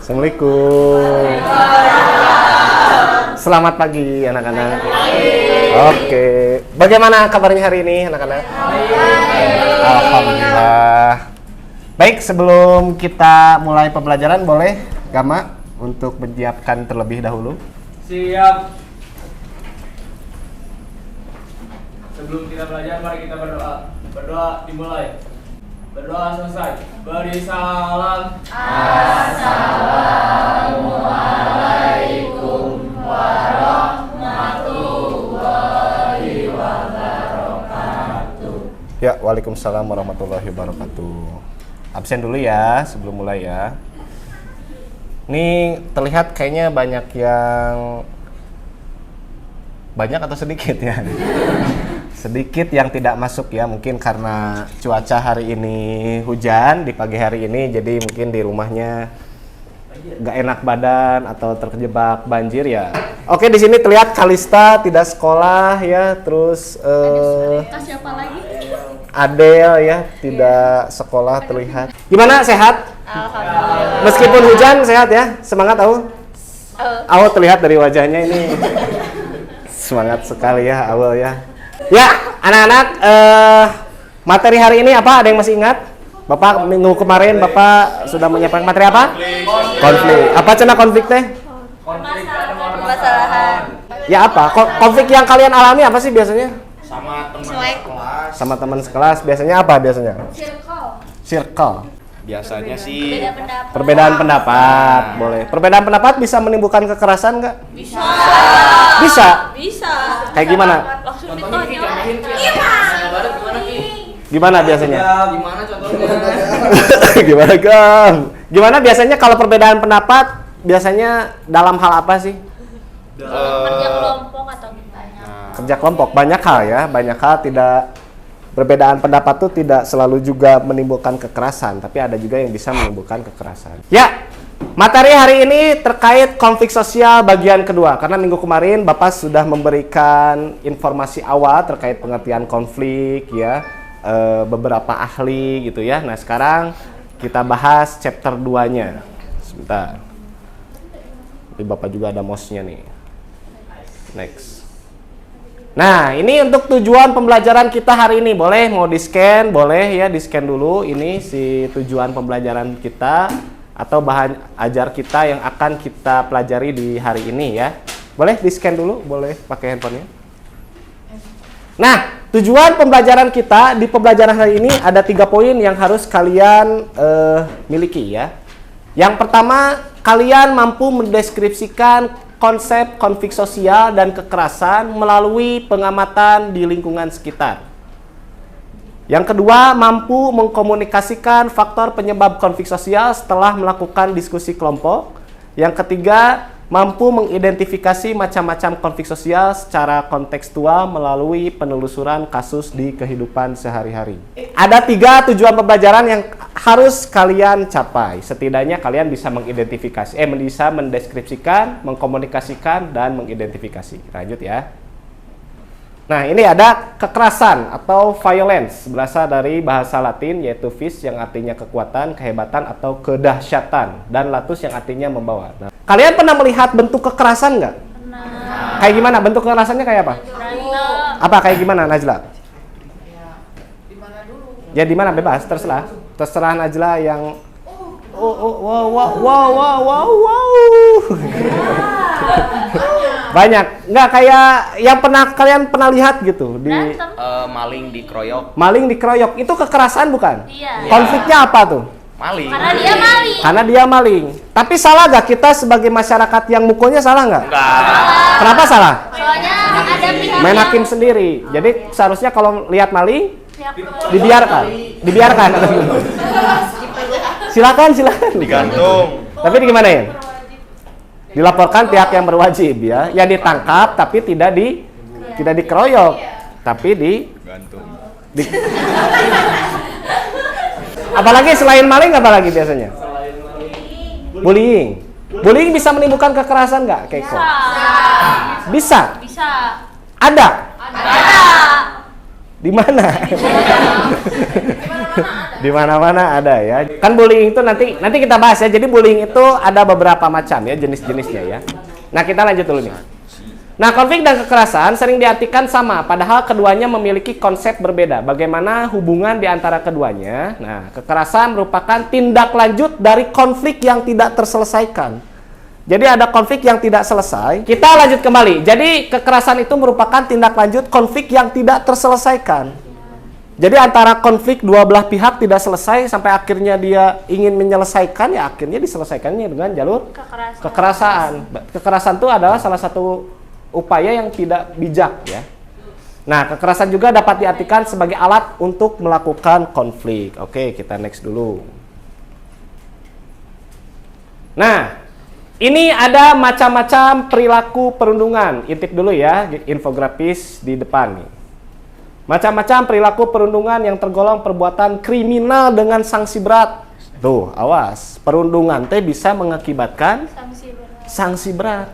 Assalamualaikum. Selamat pagi anak-anak. Oke. Bagaimana kabarnya hari ini anak-anak? Alhamdulillah. Baik, sebelum kita mulai pembelajaran boleh Gama untuk menyiapkan terlebih dahulu? Siap. Sebelum kita belajar, mari kita berdoa. Berdoa dimulai. Berdoa selesai. Beri salam. Assalamualaikum warahmatullahi wabarakatuh. Ya, waalaikumsalam warahmatullahi wabarakatuh. Absen dulu ya sebelum mulai ya. Ini terlihat kayaknya banyak atau sedikit ya. Sedikit yang tidak masuk ya, mungkin karena cuaca hari ini hujan di pagi hari ini, jadi mungkin di rumahnya nggak enak badan atau terjebak banjir ya. Oke, di sini terlihat Kalista tidak sekolah ya, terus siapa lagi? Adel ya tidak sekolah terlihat. Gimana, sehat? Alhamdulillah. Meskipun hujan sehat ya, semangat Awul? Awul terlihat dari wajahnya ini semangat sekali ya Awul ya. Ya, anak-anak, materi hari ini apa? Ada yang masih ingat? Bapak minggu kemarin Bapak sudah menyiapkan materi apa? Konflik. Apa cina konflik teh? Permasalahan. Ya apa? Konflik yang kalian alami apa sih biasanya? Sama teman Cuek. sekelas. Sama teman sekelas biasanya apa biasanya? Circle. Biasanya sih Beda pendapat. Perbedaan pendapat, boleh. Perbedaan pendapat bisa menimbulkan kekerasan nggak? Bisa. Bisa. Bisa. Kayak gimana? Langsung ditanya. Gimana biasanya? Gimana contohnya? Gimana, Kang? Gimana biasanya kalau perbedaan pendapat biasanya dalam hal apa sih? Kerja kelompok atau gimana? Kerja kelompok, banyak hal ya, banyak hal. Tidak, perbedaan pendapat itu tidak selalu juga menimbulkan kekerasan, tapi ada juga yang bisa menimbulkan kekerasan. Ya, materi hari ini terkait konflik sosial bagian kedua, karena minggu kemarin Bapak sudah memberikan informasi awal terkait pengertian konflik ya, beberapa ahli gitu ya. Nah, sekarang kita bahas chapter 2-nya. Sebentar. Tapi Bapak juga ada mouse-nya nih. Next. Nah, ini untuk tujuan pembelajaran kita hari ini. Boleh mau di-scan, boleh ya, di-scan dulu ini si tujuan pembelajaran kita atau bahan ajar kita yang akan kita pelajari di hari ini ya. Boleh di-scan dulu, boleh pakai handphonenya. Nah, tujuan pembelajaran kita di pembelajaran hari ini ada 3 poin yang harus kalian miliki ya. Yang pertama, kalian mampu mendeskripsikan konsep konflik sosial dan kekerasan melalui pengamatan di lingkungan sekitar. Yang kedua, mampu mengkomunikasikan faktor penyebab konflik sosial setelah melakukan diskusi kelompok. Yang ketiga, mampu mengidentifikasi macam-macam konflik sosial secara kontekstual melalui penelusuran kasus di kehidupan sehari-hari. Ada 3 tujuan pembelajaran yang harus kalian capai. Setidaknya kalian bisa mengidentifikasi, bisa mendeskripsikan, mengkomunikasikan, dan mengidentifikasi. Lanjut ya. Nah, ini ada kekerasan atau violence, berasal dari bahasa Latin yaitu vis yang artinya kekuatan, kehebatan, atau kedahsyatan, dan latus yang artinya membawa. Nah, kalian pernah melihat bentuk kekerasan nggak? Pernah. Kayak gimana? Bentuk kekerasannya kayak apa? Berantem. Apa kayak gimana, Najla? Ya di mana bebas, terserah. Terserah Najla yang wow. Banyak. Nggak kayak yang kalian pernah lihat gitu di Berantem. Maling dikeroyok. maling dikeroyok. Itu kekerasan bukan? Iya. Konfliknya apa tuh? Maling. Karena dia maling. Karena dia maling. Tapi salah gak kita sebagai masyarakat yang mukulnya, salah nggak? Enggak. Kenapa salah? Soalnya ada pihak Main yang hakim sendiri. Jadi seharusnya kalau lihat maling pihak dibiarkan. Silakan. Digantung. Tapi gimana ya? Dilaporkan pihak yang berwajib ya, yang ditangkap tapi tidak dikeroyok, tapi Gantung. apalagi selain maling apa lagi biasanya? Bullying. Bullying bisa menimbulkan kekerasan nggak, Keiko? Bisa. Bisa. Bisa. Ada. Ada. Di mana? Di mana-mana ada ya. Kan bullying itu nanti kita bahas ya. Jadi bullying itu ada beberapa macam ya jenis-jenisnya ya. Nah, kita lanjut dulu nih. Nah, konflik dan kekerasan sering diartikan sama, padahal keduanya memiliki konsep berbeda. Bagaimana hubungan di antara keduanya? Nah, kekerasan merupakan tindak lanjut dari konflik yang tidak terselesaikan. Jadi ada konflik yang tidak selesai. Kita lanjut kembali. Jadi kekerasan itu merupakan tindak lanjut konflik yang tidak terselesaikan. Jadi antara konflik dua belah pihak tidak selesai sampai akhirnya dia ingin menyelesaikan, ya akhirnya diselesaikannya dengan jalur kekerasan. Kekerasan itu adalah salah satu upaya yang tidak bijak ya. Nah, kekerasan juga dapat diartikan sebagai alat untuk melakukan konflik. Oke, kita next dulu. Nah, ini ada macam-macam perilaku perundungan. Intip dulu ya, infografis di depan nih. Macam-macam perilaku perundungan yang tergolong perbuatan kriminal dengan sanksi berat. Tuh, awas. Perundungan teh bisa mengakibatkan sanksi berat.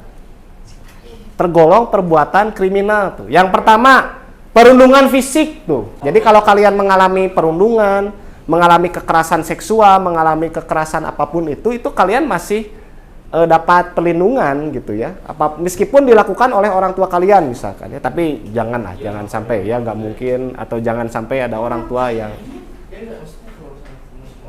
Tergolong perbuatan kriminal tuh. Yang pertama, perundungan fisik tuh. Jadi kalau kalian mengalami perundungan, mengalami kekerasan seksual, mengalami kekerasan apapun itu kalian masih dapat perlindungan gitu ya. Meskipun dilakukan oleh orang tua kalian misalkan ya, tapi jangan sampai ya, nggak mungkin, atau jangan sampai ada orang tua yang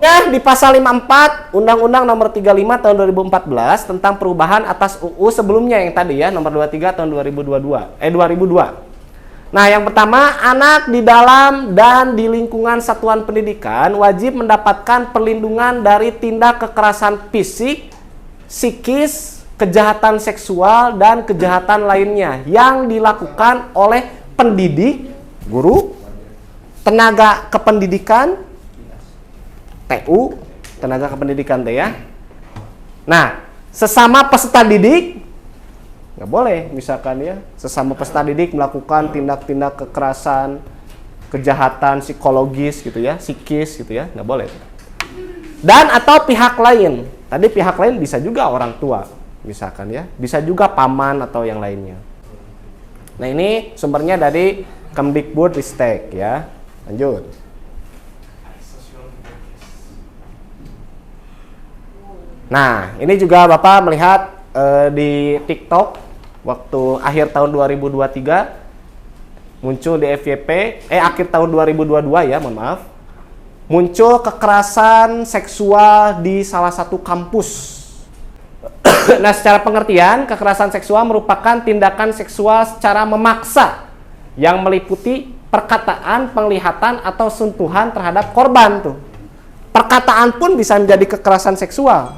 ya, di pasal 54 Undang-Undang Nomor 35 Tahun 2014 tentang perubahan atas UU sebelumnya yang tadi ya, Nomor 23 Tahun 2002. Nah, yang pertama, anak di dalam dan di lingkungan satuan pendidikan wajib mendapatkan perlindungan dari tindak kekerasan fisik, psikis, kejahatan seksual, dan kejahatan lainnya yang dilakukan oleh pendidik, guru, tenaga kependidikan, TU, tenaga kependidikan teh ya. Nah, sesama peserta didik nggak boleh, misalkan ya, sesama peserta didik melakukan tindak-tindak kekerasan, kejahatan psikologis gitu ya, psikis gitu ya, nggak boleh. Dan atau pihak lain. Tadi pihak lain bisa juga orang tua, misalkan ya, bisa juga paman atau yang lainnya. Nah, ini sumbernya dari Kemdikbudristek ya. Lanjut. Nah, ini juga Bapak melihat di TikTok waktu akhir tahun 2023 muncul di FYP, akhir tahun 2022 ya, mohon maaf. Muncul kekerasan seksual di salah satu kampus. Nah, secara pengertian, kekerasan seksual merupakan tindakan seksual secara memaksa yang meliputi perkataan, penglihatan, atau sentuhan terhadap korban tuh. Perkataan pun bisa menjadi kekerasan seksual.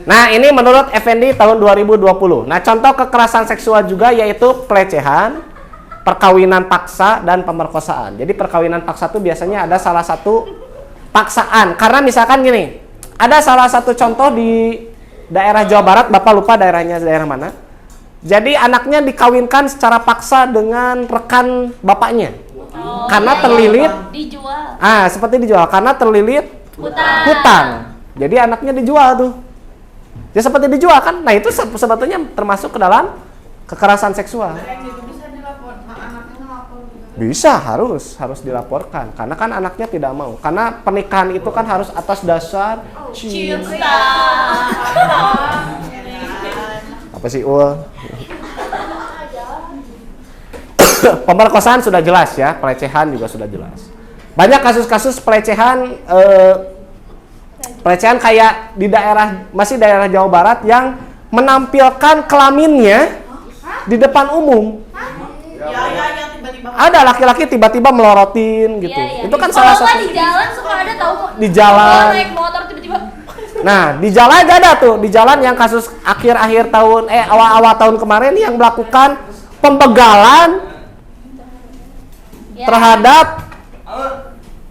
Nah, ini menurut Effendi tahun 2020. Nah, contoh kekerasan seksual juga yaitu pelecehan, perkawinan paksa, dan pemerkosaan. Jadi perkawinan paksa itu biasanya ada salah satu paksaan. Karena misalkan gini, ada salah satu contoh di daerah Jawa Barat, Bapak lupa daerahnya daerah mana. Jadi anaknya dikawinkan secara paksa dengan rekan bapaknya. Karena terlilit dijual. Seperti dijual karena terlilit hutang. Jadi anaknya dijual tuh. Ya seperti dijual kan. Nah, itu sebetulnya termasuk ke dalam kekerasan seksual. Bisa, harus dilaporkan. Karena kan anaknya tidak mau. Karena pernikahan itu kan harus atas dasar cinta. Apa sih, Ul? Pemerkosaan sudah jelas ya, pelecehan juga sudah jelas. Banyak kasus-kasus pelecehan kayak di daerah Jawa Barat yang menampilkan kelaminnya di depan umum. Ada laki-laki tiba-tiba melorotin gitu. Iya. Itu kan salah satu. Di jalan suka ada tahu kok. Di jalan. Naik motor tiba-tiba. Nah, di jalan aja ada tuh. Di jalan yang kasus akhir-akhir tahun awal-awal tahun kemarin yang melakukan pembegalan terhadap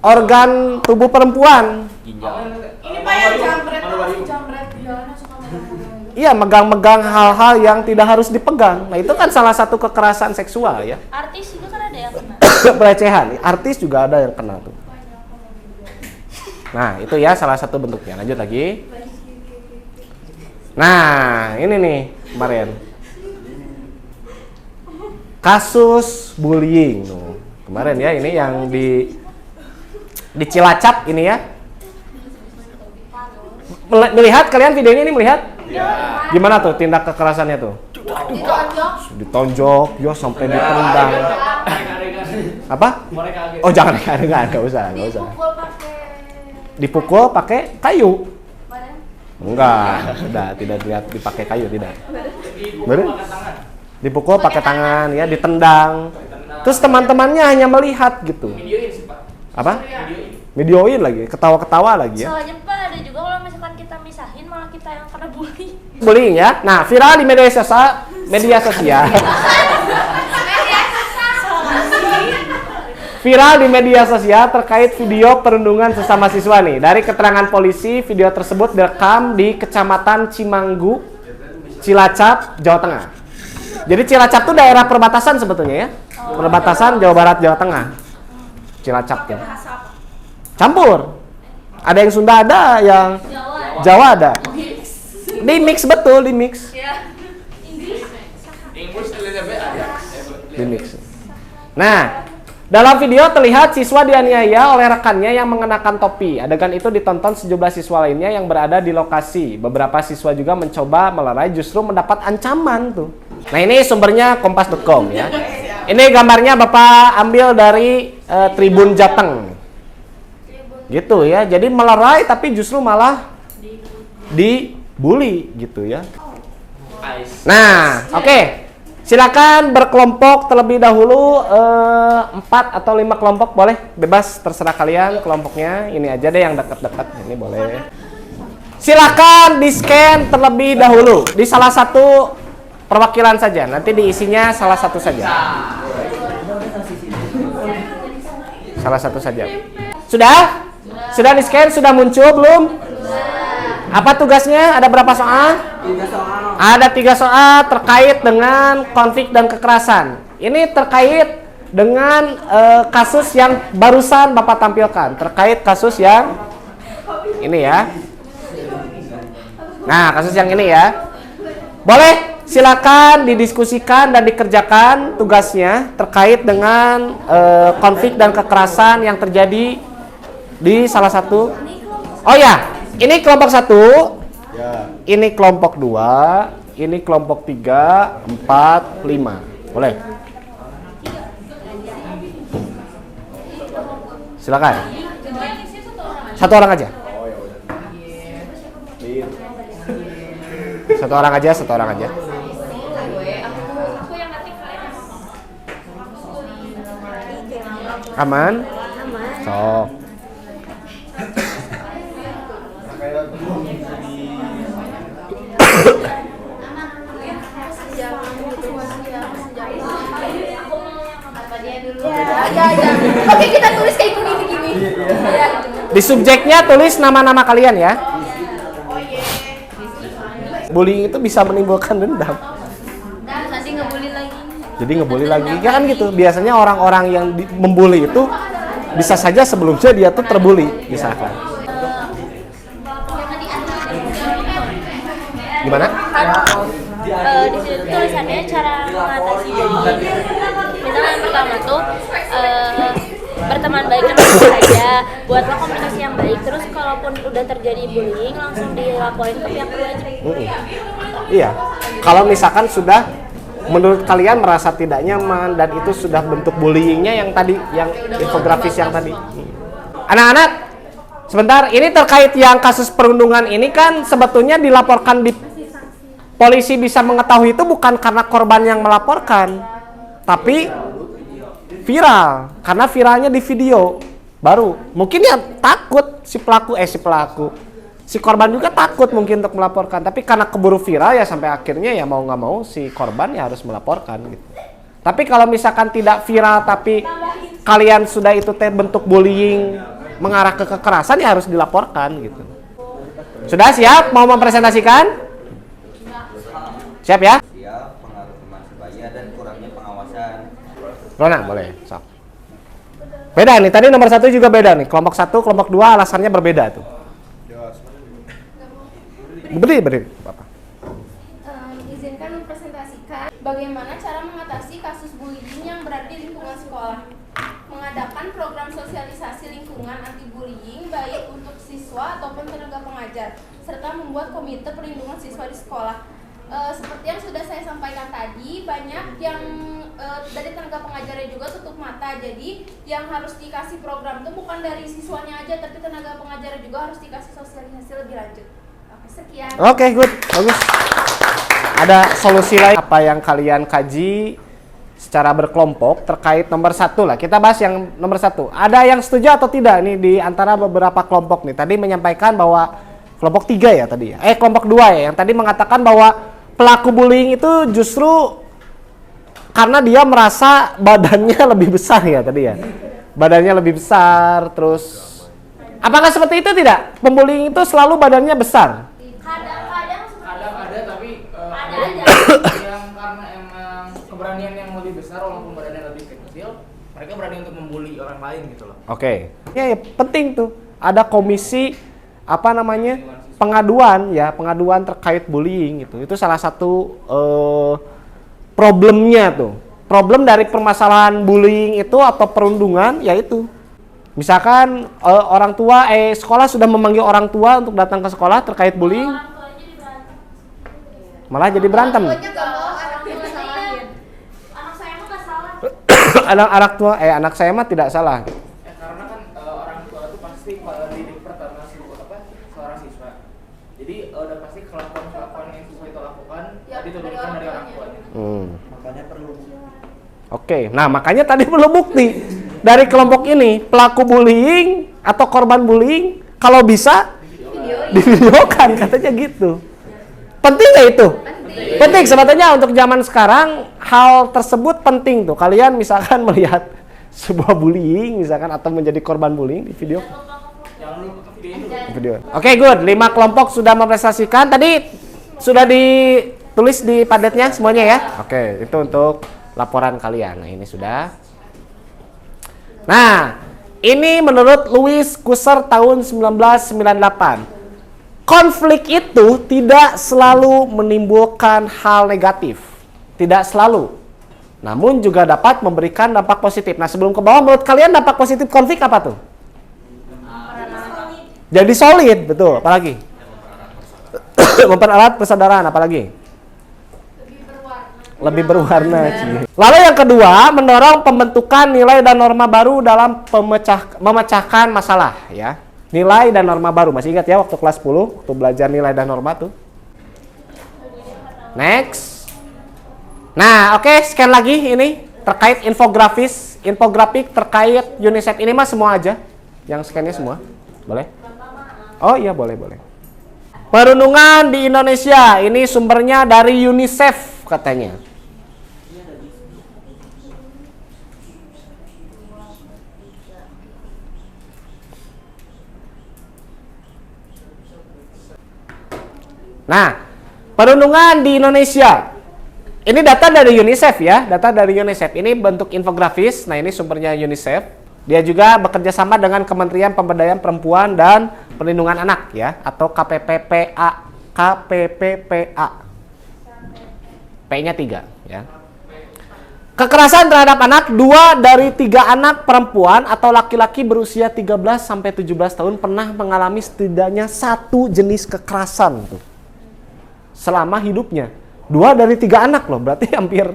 organ tubuh perempuan. Ini Pak yang jambret di jalanan suka megang. Iya, megang-megang hal-hal yang tidak harus dipegang. Nah, itu kan salah satu kekerasan seksual ya. Artis juga kan ada yang kena. Pelecehan, artis juga ada yang kena tuh. Nah, itu ya salah satu bentuknya. Lanjut lagi. Nah, ini nih kemarin. Kasus bullying tuh. Kemarin ya, ini yang di Cilacap ini ya. Melihat kalian video ini melihat? Gimana tuh tindak kekerasannya tuh? Ditonjok, ya sampai ditendang. Apa? Oh jangan, nggak usah. Dipukul pakai kayu? Enggak, tidak lihat dipakai kayu, tidak. Bener? Dipukul pakai tangan, ya, ditendang. Terus teman-temannya hanya melihat gitu. Videoin sih Pak. Apa? Videoin lagi, ketawa-ketawa lagi ya. Soalnya Pak ada juga kalau misalkan kita misahin malah kita yang kena bully. Bullying ya. Nah, viral di media sosial. Viral di media sosial terkait video perundungan sesama siswa nih. Dari keterangan polisi, video tersebut direkam di Kecamatan Cimanggu, Cilacap, Jawa Tengah. Jadi Cilacap itu daerah perbatasan sebetulnya ya. Perbatasan Jawa Barat, Jawa Tengah. Cilacap ya. Campur. Ada yang Sunda, ada yang Jawa ada. Di mix betul, di mix. Di mix. Nah, dalam video terlihat siswa dianiaya oleh rekannya yang mengenakan topi. Adegan itu ditonton sejumlah siswa lainnya yang berada di lokasi. Beberapa siswa juga mencoba melerai, justru mendapat ancaman tuh. Nah, ini sumbernya kompas.com ya. Ini gambarnya Bapak ambil dari Tribun Jateng. Gitu ya. Jadi melerai tapi justru malah dibully gitu ya. Nah, oke. Silakan berkelompok terlebih dahulu 4 atau 5 kelompok boleh, bebas terserah kalian kelompoknya. Ini aja deh yang dekat-dekat, ini boleh. Silakan di-scan terlebih dahulu di salah satu perwakilan saja. Nanti diisinya salah satu saja. Salah satu saja. Sudah? Sudah di-scan? Sudah muncul belum? Apa tugasnya? Ada berapa soal? 3 soal. Ada 3 soal terkait dengan konflik dan kekerasan. Ini terkait dengan kasus yang barusan Bapak tampilkan. Terkait kasus yang ini ya. Nah, kasus yang ini ya. Boleh silakan didiskusikan dan dikerjakan tugasnya terkait dengan konflik dan kekerasan yang terjadi di salah satu. Oh ya. Ini kelompok 1, ini kelompok 2, ini kelompok 3, 4, 5. Boleh? Silakan. Satu orang aja. Satu orang aja, satu orang aja. Aman? Sok. Oke, kita tulis kayak gini. Di subjeknya tulis nama-nama kalian ya. Bullying itu bisa menimbulkan dendam. Nanti ngebully lagi. Jadi ngebully lagi. Ya kan gitu. Biasanya orang-orang yang membuli itu bisa saja sebelumnya dia tuh terbully, misalkan. Gimana? Di situ tulisannya cara mengatasi bullying. Misalnya yang pertama tuh berteman baik dengan saja, buatlah komunikasi yang baik. Terus kalaupun udah terjadi bullying langsung dilaporin ke pihak berwajib. Iya. Kalau misalkan sudah menurut kalian merasa tidak nyaman dan itu sudah bentuk bullyingnya yang tadi, yang infografis yang tadi. Anak-anak, sebentar. Ini terkait yang kasus perundungan ini kan sebetulnya dilaporkan di polisi bisa mengetahui itu bukan karena korban yang melaporkan, tapi viral, karena viralnya di video baru. Mungkin ya takut si korban juga takut mungkin untuk melaporkan, tapi karena keburu viral ya sampai akhirnya ya mau nggak mau si korban ya harus melaporkan gitu. Tapi kalau misalkan tidak viral tapi kalian sudah itu bentuk bullying mengarah ke kekerasan ya harus dilaporkan gitu. Sudah siap mau mempresentasikan? Siap ya? Siap, pengaruh teman sebaya dan kurangnya pengawasan. Rona, boleh. Sok. Beda nih, tadi nomor 1 juga beda nih. Kelompok 1, kelompok 2 alasannya berbeda tuh. Beri, Bapak. Izinkan mempresentasikan bagaimana cara mengatasi kasus bullying yang berada di lingkungan sekolah. mengembangkan program sosialisasi lingkungan anti-bullying baik untuk siswa ataupun tenaga pengajar, serta membuat komite perlindungan siswa di sekolah. Seperti yang sudah saya sampaikan tadi, banyak yang dari tenaga pengajarnya juga tutup mata. Jadi yang harus dikasih program itu bukan dari siswanya aja, tapi tenaga pengajarnya juga harus dikasih sosialisasi lebih lanjut. Oke, sekian. Oke, good, bagus. Ada solusi lain apa yang kalian kaji secara berkelompok terkait nomor 1 lah. Kita bahas yang nomor 1. Ada yang setuju atau tidak nih di antara beberapa kelompok nih? Tadi menyampaikan bahwa kelompok 3 ya tadi ya. Kelompok 2 ya, yang tadi mengatakan bahwa pelaku bullying itu justru karena dia merasa badannya lebih besar ya tadi ya. Badannya lebih besar, terus apakah seperti itu tidak? Pembullying itu selalu badannya besar. Kadang ada tapi Ada ada aja. yang karena emang keberanian yang lebih besar walaupun badannya lebih kecil, mereka berani untuk membuli orang lain gitu loh. Oke. Ya, penting tuh. Ada komisi apa namanya? Pengaduan terkait bullying gitu. Itu salah satu problemnya tuh. Problem dari permasalahan bullying itu atau perundungan yaitu misalkan orang tua sekolah sudah memanggil orang tua untuk datang ke sekolah terkait bullying, malah jadi berantem. Pokoknya gak mau anaknya disalahin. Anak saya mah nggak salah. Anak saya mah tidak salah. Karena kan orang tua itu pasti didik pertama seorang siswa. Jadi udah pasti kelakuan yang siswa itu lakukan Ya, diturunkan dari dari orang orang tuanya. Makanya perlu Oke, nah makanya tadi perlu bukti dari kelompok ini pelaku bullying atau korban bullying kalau bisa divideokan katanya gitu. Penting nggak itu? Penting sebetulnya untuk zaman sekarang hal tersebut penting tuh. Kalian misalkan melihat sebuah bullying misalkan atau menjadi korban bullying di video. Jangan lupa videoin dulu. Oke, good. 5 kelompok sudah mempresentasikan. Tadi sudah ditulis di padletnya semuanya ya. Oke, itu untuk laporan kalian. Nah, ini sudah. Nah, ini menurut Louis Kusser tahun 1998. Konflik itu tidak selalu menimbulkan hal negatif. Tidak selalu. Namun juga dapat memberikan dampak positif. Nah, sebelum ke bawah, menurut kalian dampak positif konflik apa tuh? Jadi solid, betul. Apalagi? Mempererat persaudaraan, apalagi? Lebih berwarna. Lalu yang kedua, mendorong pembentukan nilai dan norma baru dalam memecahkan masalah, ya. Nilai dan norma baru. Masih ingat ya waktu kelas 10, waktu belajar nilai dan norma tuh. Next. Nah, oke, scan lagi ini terkait infografik terkait UNICEF. Ini mah semua aja. Yang scannya semua. Boleh? Oh iya, boleh. Perundungan di Indonesia. Ini sumbernya dari UNICEF katanya. Nah, perundungan di Indonesia. Ini data dari UNICEF ya, data dari UNICEF. Ini bentuk infografis. Nah, ini sumbernya UNICEF. Dia juga bekerja sama dengan Kementerian Pemberdayaan Perempuan dan Perlindungan Anak ya, atau KPPPA. P-nya 3 ya. Kekerasan terhadap anak, 2 dari 3 anak perempuan atau laki-laki berusia 13 sampai 17 tahun pernah mengalami setidaknya 1 jenis kekerasan tuh. Selama hidupnya. 2 dari 3 anak loh, berarti hampir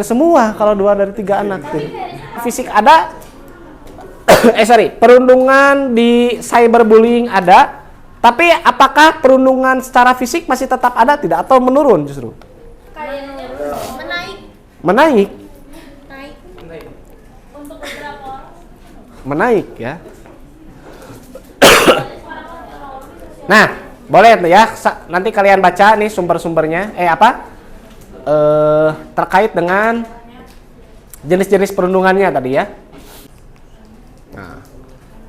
semua kalau 2 dari 3 anak tuh. Fisik ada, perundungan di cyberbullying ada, tapi apakah perundungan secara fisik masih tetap ada tidak atau menurun justru? Menaik. Untuk beberapa orang. Menaik ya. Nah, boleh ya, nanti kalian baca nih sumber-sumbernya. Terkait dengan jenis-jenis perundungannya tadi ya.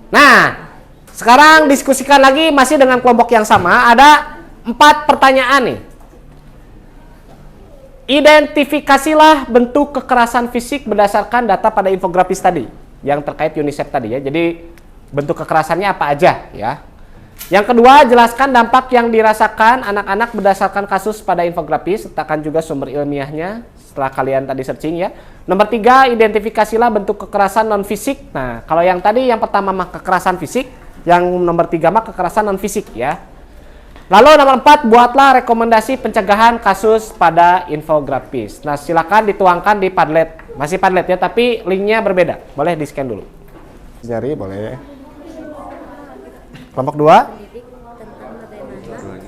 Nah, sekarang diskusikan lagi masih dengan kelompok yang sama. Ada 4 pertanyaan nih. Identifikasilah bentuk kekerasan fisik berdasarkan data pada infografis tadi yang terkait UNICEF tadi ya. Jadi bentuk kekerasannya apa aja ya. Yang kedua, jelaskan dampak yang dirasakan anak-anak berdasarkan kasus pada infografis, sertakan juga sumber ilmiahnya setelah kalian tadi searching ya. Nomor 3, identifikasilah bentuk kekerasan non fisik. Nah, kalau yang tadi yang pertama mah kekerasan fisik, yang nomor 3 mah kekerasan non fisik ya. Lalu nomor 4, buatlah rekomendasi pencegahan kasus pada infografis. Nah, silakan dituangkan di Padlet. Masih Padlet ya, tapi linknya berbeda. Boleh di-scan dulu. Jari boleh. Kelompok 2?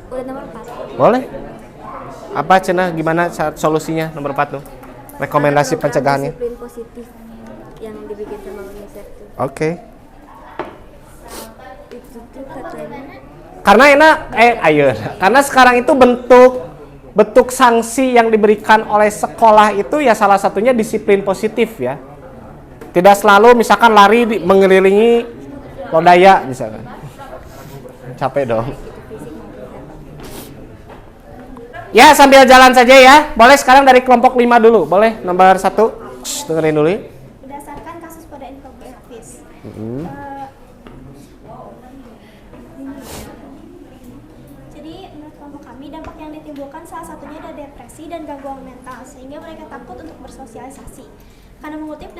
Udah nomor 4. Boleh. Apa cenah gimana solusinya nomor 4 tuh? Rekomendasi pencegahannya. Disiplin positif yang dibikin sama UNICEF tuh. Oke. Itu tuh katanya. Karena enak ayo. Karena sekarang itu bentuk sanksi yang diberikan oleh sekolah itu ya salah satunya disiplin positif ya. Tidak selalu misalkan lari mengelilingi lodaya misalkan. Capek dong. Ya, sambil jalan saja ya. Boleh sekarang dari kelompok 5 dulu. Boleh nomor 1. Dengerin dulu. Berdasarkan kasus pada infografis. Jadi menurut kelompok kami dampak yang ditimbulkan salah satunya adalah depresi dan gangguan mental sehingga mereka takut untuk bersosialisasi. Karena mengutip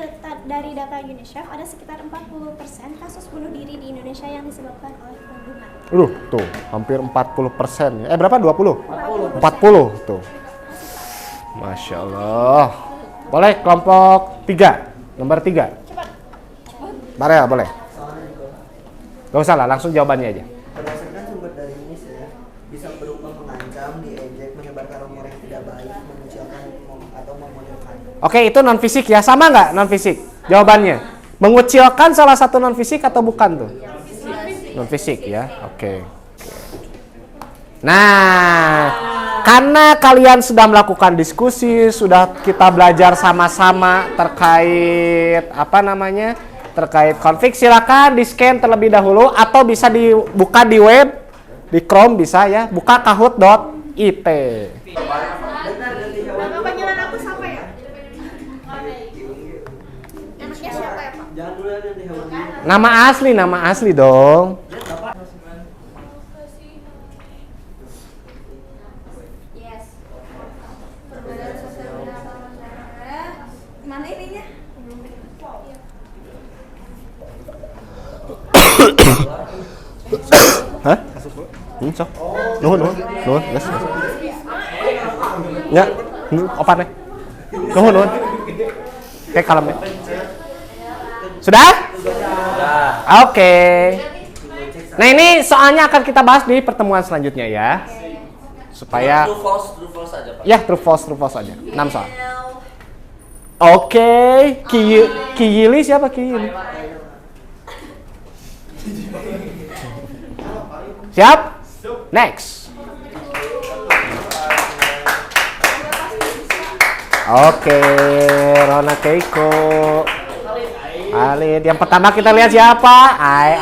dari data UNICEF ada sekitar 40% kasus bunuh diri di Indonesia yang disebabkan oleh perundungan. Tuh, hampir 40%. Berapa? 20? 40 tuh. Masya Allah. Boleh kelompok 3, nomor 3. Boleh. Gak usah lah, langsung jawabannya aja. Berdasarkan sumber dari UNICEF, bisa berupa mengancam, diejek, menyebarkan rumor yang tidak baik, mengucilkan atau memonyokan. Oke, itu non fisik ya, sama nggak non fisik? Jawabannya, mengucilkan salah satu non fisik atau bukan tuh? Non fisik ya, oke. Nah, karena kalian sudah melakukan diskusi, sudah kita belajar sama-sama terkait terkait konflik, silakan di-scan terlebih dahulu atau bisa dibuka di web, di Chrome bisa ya, buka kahoot.it. Nama panggilan aku siapa ya? Anaknya siapa ya, Pak? Jangan dulu nanti hewan dulu. Nama asli dong. Yes. Perbedaan sosial mana ininya? Hah? Sok. Nuhun, yes. Ya, opan deh. Nuhun. Kayak kalem ya. Sudah? Oke. Nah, ini soalnya akan kita bahas di pertemuan selanjutnya ya. Supaya True false aja, Pak. ya true false aja. 6 soal. Oke, Kiyili siapa Kiyili? Siap? Next. Oke, Rona Keiko. Alid. Yang pertama kita lihat siapa? Ai.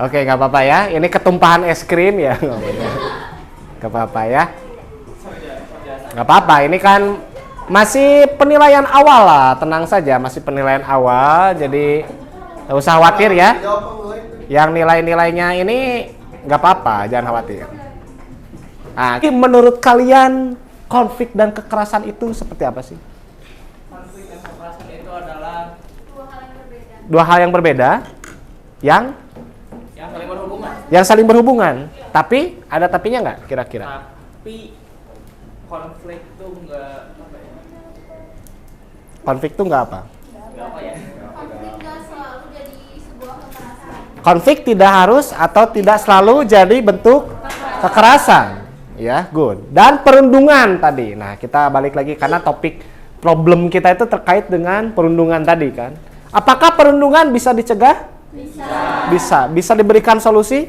Oke, nggak apa-apa ya. Ini ketumpahan es krim ya. Nggak apa-apa ya. Nggak apa-apa. Ini kan masih penilaian awal lah. Tenang saja, masih penilaian awal. Jadi nggak usah khawatir ya. Yang nilai-nilainya ini nggak apa-apa, jangan khawatir. Nah, menurut kalian konflik dan kekerasan itu seperti apa sih? Konflik dan kekerasan itu adalah Dua hal yang berbeda. Yang saling berhubungan. Yang saling berhubungan. Tapi ada tapinya nggak kira-kira? Tapi konflik itu enggak apa ya? Konflik itu nggak apa? Enggak apa ya? Konflik nggak selalu jadi sebuah kekerasan. Konflik tidak harus atau tidak selalu jadi bentuk kekerasan. Ya, good. Dan perundungan tadi. Nah, kita balik lagi karena topik problem kita itu terkait dengan perundungan tadi kan. Apakah perundungan bisa dicegah? Bisa diberikan solusi?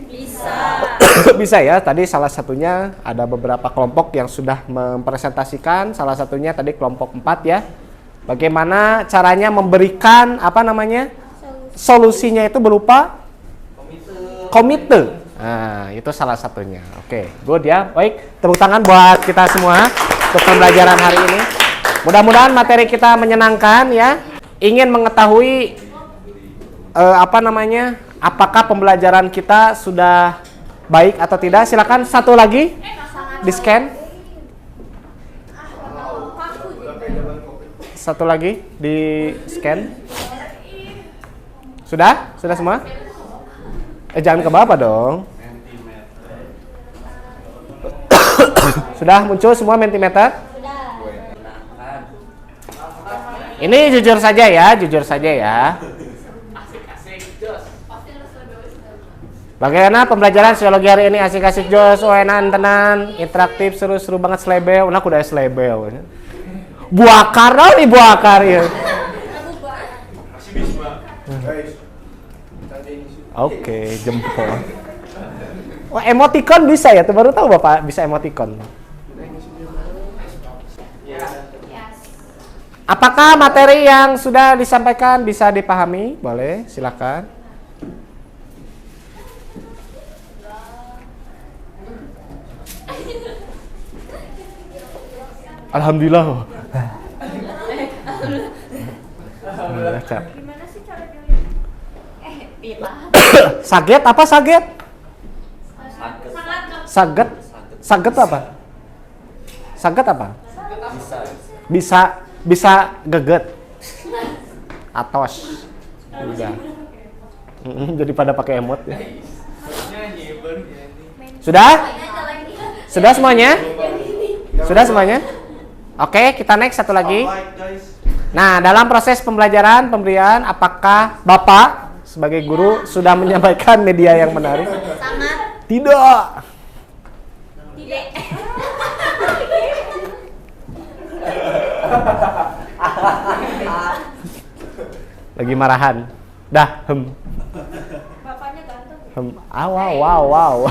Bisa ya. Tadi salah satunya ada beberapa kelompok yang sudah mempresentasikan, salah satunya tadi kelompok 4 ya. Bagaimana caranya memberikan solusinya itu berupa komite. Nah, itu salah satunya. Oke, good ya. Baik, tepuk tangan buat kita semua untuk pembelajaran hari ini. Mudah-mudahan materi kita menyenangkan ya. Ingin mengetahui apakah pembelajaran kita sudah baik atau tidak. Silakan satu lagi di scan. Satu lagi di scan. Sudah? Sudah semua? Jangan ke bawah dong. Sudah muncul semua mentimeter? Ini jujur saja ya, jujur saja ya. Bagaimana pembelajaran sosiologi hari ini? Asik-asik jos, enak tenan, interaktif, seru-seru banget selebel. Udah udah selebel. Buakar nih buakar ya. Oke, jempol. Oh, emoticon bisa ya? Tuh baru tahu Bapak bisa emoticon. Apakah materi yang sudah disampaikan bisa dipahami? Boleh, silakan. Alhamdulillah. Alhamdulillah. Gimana sih cara Saget apa saget? Saget. Saget apa? Saget apa? Bisa geget. Atos. Udah. Jadi pada pakai emot ya. Sudah? Sudah semuanya? Sudah semuanya? Oke, kita next satu lagi. Nah, dalam proses pembelajaran, pemberian, apakah Bapak sebagai guru sudah menyampaikan media yang menarik? Sangat. Tidak. Tidak. Lagi marahan. Dah, Bapaknya ganteng. Wow.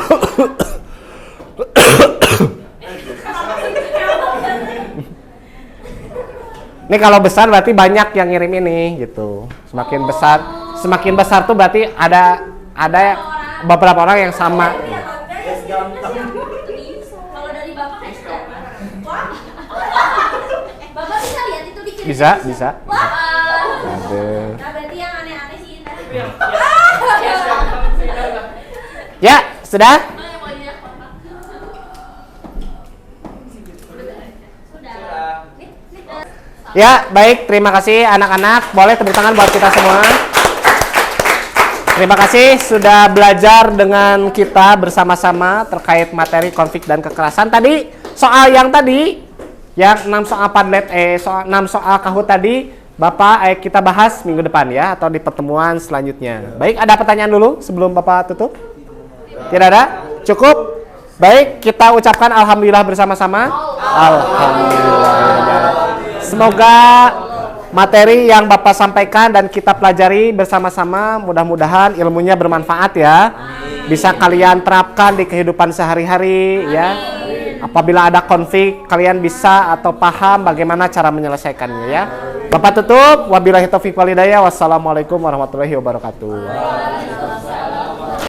Ini kalau besar berarti banyak yang ngirim ini gitu. Semakin besar tuh berarti ada beberapa orang yang sama. Kalau dari Bapak Bapak bisa lihat itu dikirim. Bisa. Wah. Aduh. Nah, berarti yang aneh-aneh sih Indah. Ya, sudah? Ya, baik. Terima kasih anak-anak. Boleh tepuk tangan buat kita semua. Terima kasih sudah belajar dengan kita bersama-sama terkait materi konflik dan kekerasan. Tadi soal yang 6 soal Padlet, 6 soal Kahoot tadi, Bapak kita bahas minggu depan ya, atau di pertemuan selanjutnya. Baik, ada pertanyaan dulu sebelum Bapak tutup? Tidak ada? Cukup? Baik, kita ucapkan alhamdulillah bersama-sama. Alhamdulillah. Semoga materi yang Bapak sampaikan dan kita pelajari bersama-sama mudah-mudahan ilmunya bermanfaat ya. Bisa kalian terapkan di kehidupan sehari-hari ya. Apabila ada konflik, kalian bisa atau paham bagaimana cara menyelesaikannya ya. Bapak tutup, wabillahi taufiq wal hidayah. Wassalamualaikum warahmatullahi wabarakatuh.